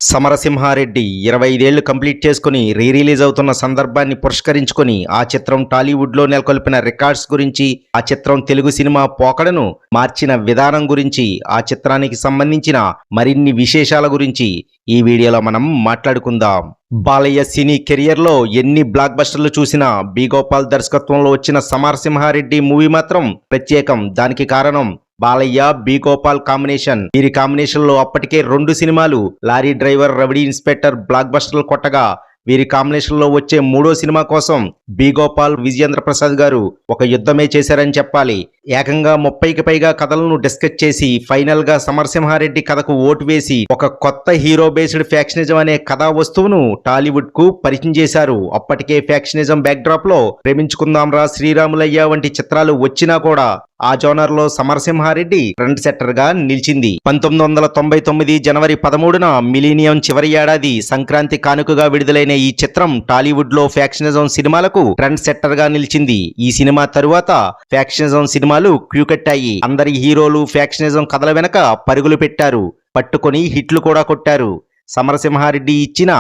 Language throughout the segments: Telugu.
సమరసింహారెడ్డి 25 ఏళ్లు కంప్లీట్ చేసుకుని రిలీజ్ అవుతున్న సందర్భాన్ని పురస్కరించుకొని ఆ చిత్రం టాలీవుడ్ లో నెలకొల్పిన రికార్డ్స్ గురించి, ఆ చిత్రం తెలుగు సినిమా పోకడను మార్చిన విధానం గురించి, ఆ చిత్రానికి సంబంధించిన మరిన్ని విశేషాల గురించి ఈ వీడియోలో మనం మాట్లాడుకుందాం. బాలయ్య సినీ కెరియర్ లో ఎన్ని బ్లాక్ బస్టర్లు చూసినా బి గోపాల్ దర్శకత్వంలో వచ్చిన సమరసింహారెడ్డి మూవీ మాత్రం ప్రత్యేకం. దానికి కారణం బాలయ్య బి గోపాల్ కాంబినేషన్. వీరి కాంబినేషన్ లో అప్పటికే 2 సినిమాలు లారీ డ్రైవర్, రౌడీ ఇన్స్పెక్టర్ బ్లాక్ బస్టర్లు కొట్టగా, వీరి కాంబినేషన్ లో వచ్చే 3వ సినిమా కోసం బి గోపాల్, విజయేంద్ర ప్రసాద్ గారు ఒక యుద్ధమే చేశారని చెప్పాలి. ఏకంగా 30కి పైగా కథలను డిస్కస్ చేసి ఫైనల్ గా సమరసింహారెడ్డి కథకు ఓటు వేసి ఒక కొత్త హీరో బేస్డ్ ఫ్యాక్షనిజం అనే కథా వస్తువును టాలీవుడ్ కు పరిచయం చేశారు. అప్పటికే ఫ్యాక్షనిజం బ్యాక్ డ్రాప్ లో ప్రేమించుకుందాం రా, శ్రీరాములయ్య వంటి చిత్రాలు వచ్చినా కూడా ఆ జోనర్ లో సమరసింహారెడ్డి ట్రెండ్ సెట్టర్ గా నిలిచింది. 1999 జనవరి 13న మిలీనియం చివరి ఏడాది సంక్రాంతి కానుకగా విడుదలైన ఈ చిత్రం టాలీవుడ్ లో ఫ్యాక్షనిజం సినిమాలకు ట్రెండ్ సెట్టర్ గా నిలిచింది. ఈ సినిమా తరువాత ఫ్యాక్షనిజం సినిమాలు క్యూ కట్టాయి. అందరి హీరోలు ఫ్యాక్షనిజం కథల వెనక పరుగులు పెట్టారు, పట్టుకొని హిట్లు కూడా కొట్టారు. సమరసింహారెడ్డి ఇచ్చిన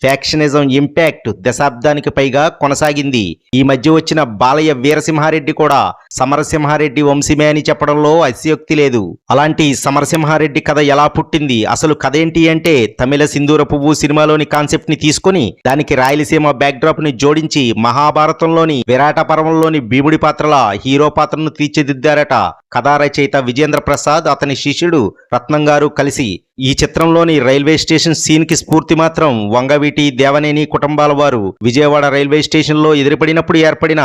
ఫ్యాక్షనిజం ఇంపాక్ట్ దశాబ్దానికి పైగా కొనసాగింది. ఈ మధ్య వచ్చిన బాలయ్య వీరసింహారెడ్డి కూడా సమరసింహారెడ్డి వంశీమే అని చెప్పడంలో అతిశయోక్తి లేదు. అలాంటి సమరసింహారెడ్డి కథ ఎలా పుట్టింది, అసలు కథ ఏంటి అంటే, తమిళ సింధూర పువ్వు సినిమాలోని కాన్సెప్ట్ ని తీసుకుని దానికి రాయలసీమ బ్యాక్ డ్రాప్ ని జోడించి మహాభారతంలోని విరాట పర్వంలోని భీముడి పాత్రల హీరో పాత్రను తీర్చిదిద్దారట. కథా రచయిత విజయేంద్ర ప్రసాద్, అతని శిష్యుడు రత్నం గారు కలిసి. ఈ చిత్రంలోని రైల్వే స్టేషన్ సీన్ కి స్ఫూర్తి మాత్రం వంగవీటి, దేవనేని కుటుంబాల వారు విజయవాడ రైల్వే స్టేషన్ లో ఎదురుపడినప్పుడు ఏర్పడిన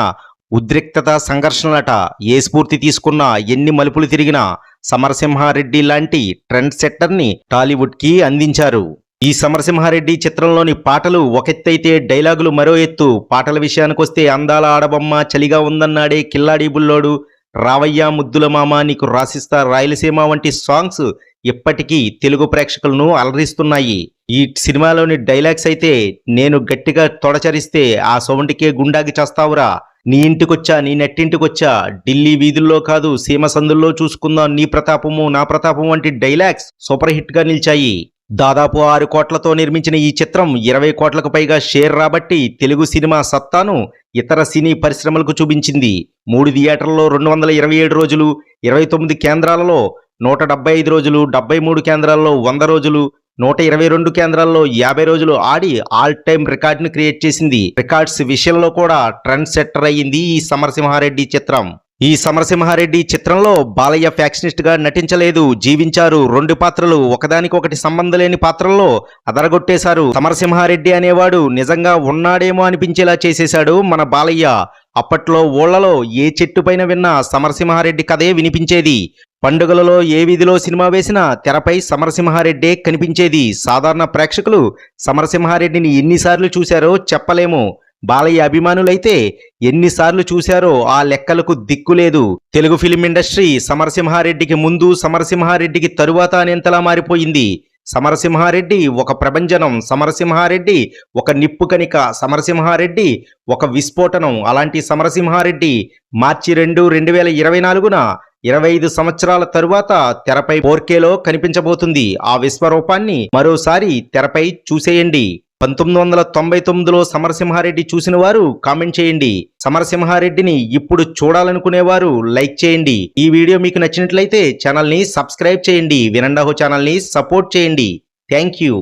ఉద్రిక్తత, సంఘర్షణలట. ఏ స్ఫూర్తి తీసుకున్నా, ఎన్ని మలుపులు తిరిగినా సమరసింహారెడ్డి లాంటి ట్రెండ్ సెట్టర్ ని టాలీవుడ్ కి అందించారు. ఈ సమరసింహారెడ్డి చిత్రంలోని పాటలు ఒకెత్తైతే డైలాగులు మరో ఎత్తు. పాటల విషయానికొస్తే అందాల ఆడబొమ్మ, చలిగా ఉందన్నాడే కిల్లాడి బుల్లోడు, రావయ్య ముద్దుల మామ, నీకు రాసిస్తా రాయలసీమ వంటి సాంగ్స్ ఇప్పటికీ తెలుగు ప్రేక్షకులను అలరిస్తున్నాయి. ఈ సినిమాలోని డైలాగ్స్ అయితే, నేను గట్టిగా తొడచరిస్తే ఆ సౌండ్కే గుండాకి చేస్తావురా, నీ ఇంటికొచ్చా, నీ నెట్టింటికొచ్చా, ఢిల్లీ వీధుల్లో కాదు సీమ సందుల్లో చూసుకుందాం నీ ప్రతాపము నా ప్రతాపం వంటి డైలాగ్స్ సూపర్ హిట్ గా నిలిచాయి. దాదాపు 6 కోట్లతో నిర్మించిన ఈ చిత్రం 20 కోట్లకు పైగా షేర్ రాబట్టి తెలుగు సినిమా సత్తాను ఇతర సినీ పరిశ్రమలకు చూపించింది. 3 థియేటర్లలో 227 రోజులు, 29 కేంద్రాలలో 175 రోజులు, 73 కేంద్రాల్లో 100 రోజులు, 122 కేంద్రాల్లో 50 రోజులు ఆడి ఆల్ టైమ్ రికార్డ్ ని క్రియేట్ చేసింది. రికార్డ్స్ విషయంలో కూడా ట్రెండ్ సెట్టర్ అయ్యింది ఈ సమరసింహారెడ్డి చిత్రం. ఈ సమరసింహారెడ్డి చిత్రంలో బాలయ్య ఫ్యాక్షనిస్ట్ గా నటించలేదు, జీవించారు. 2 పాత్రలు ఒకదానికొకటి సంబంధం లేని పాత్రల్లో అదరగొట్టేశారు. సమరసింహారెడ్డి అనేవాడు నిజంగా ఉన్నాడేమో అనిపించేలా చేసేశాడు మన బాలయ్య. అప్పట్లో ఊళ్ళలో ఏ చెట్టు పైన విన్నా సమరసింహారెడ్డి కథే వినిపించేది. పండుగలలో ఏ వీధిలో సినిమా వేసినా తెరపై సమరసింహారెడ్డే కనిపించేది. సాధారణ ప్రేక్షకులు సమరసింహారెడ్డిని ఎన్నిసార్లు చూశారో చెప్పలేము. బాలయ్య అభిమానులైతే ఎన్నిసార్లు చూశారో ఆ లెక్కలకు దిక్కులేదు. తెలుగు ఫిలిం ఇండస్ట్రీ సమరసింహారెడ్డికి ముందు, సమరసింహారెడ్డికి తరువాత అనేంతలా మారిపోయింది. సమరసింహారెడ్డి ఒక ప్రభంజనం, సమరసింహారెడ్డి ఒక నిప్పు కణిక, సమరసింహారెడ్డి ఒక విస్ఫోటనం. అలాంటి సమరసింహారెడ్డి మార్చి 2, 2024న 25 సంవత్సరాల తరువాత తెరపై 4Kలో కనిపించబోతుంది. ఆ విశ్వరూపాన్ని మరోసారి తెరపై చూసేయండి. 1999లో సమరసింహారెడ్డి చూసిన వారు కామెంట్ చేయండి. సమరసింహారెడ్డిని ఇప్పుడు చూడాలనుకునేవారు లైక్ చేయండి. ఈ వీడియో మీకు నచ్చినట్లయితే ఛానల్ ని సబ్స్క్రైబ్ చేయండి. వినండాహో ఛానల్ ని సపోర్ట్ చేయండి. Thank you.